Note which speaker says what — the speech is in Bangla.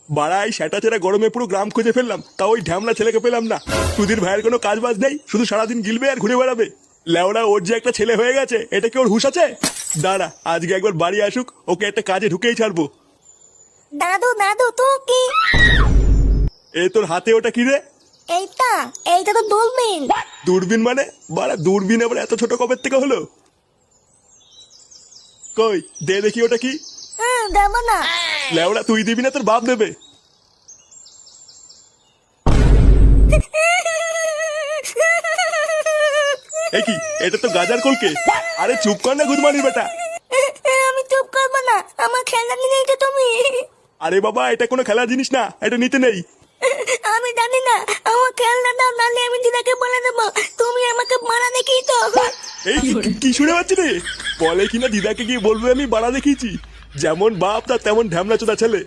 Speaker 1: বাড়াই সেটা ছেড়া গরমে পুরো গ্রাম খুঁজে ফেললাম, তা ওই ঢ্যামলা ছেলেকে পেলাম না। সুধীর ভাইয়ের কোনো কাজ বাজ নেই, শুধু সারাদিন গিলবে আর ঘুরে বেড়াবে। লেওড়া ওর যে একটা ছেলে হয়ে গেছে, এটা কি ওর হুঁশ আছে? দাঁড়া, আজকে একবার বাড়ি আসুক, ওকে একটা কাজে ঢুকেই ছাড়বো।
Speaker 2: দাদু দাদু তো কি?
Speaker 1: এ তোর হাতে ওটা কি রে?
Speaker 2: এইটা এইটা তো দূরবীন।
Speaker 1: দূরবীন মানে? বাড়া দূরবীন আবার এত ছোট কবের থেকে হলো? কই দে দেখি ওটা কি।
Speaker 2: দেবো না।
Speaker 1: লেওড়া তুই দিবি না, তোর বাপ দেবে। এ কি, এটা তো গাজার কলকে। আরে চুপ কর না গুদমানির বেটা।
Speaker 2: আমি চুপ করবো না, আমার খেলনা নিয়ে নিয়েছো তুমি।
Speaker 1: আরে বাবা, এটা কোনো খেলার জিনিস না, এটা নিতে নেই।
Speaker 2: আমি জানি না, আমার খেলনা দাও, নাহলে আমি দিদাকে বলে দেবো তুমি আমাকে মারা দেখিয়ে তো।
Speaker 1: এই কি শুনে পাচ্ছি রে? বলে কিনা দিদাকে গিয়ে বলবে আমি বাড়া দেখিয়েছি। যেমন বাপ তার তেমন ঢ্যামলা চোদা ছেলে।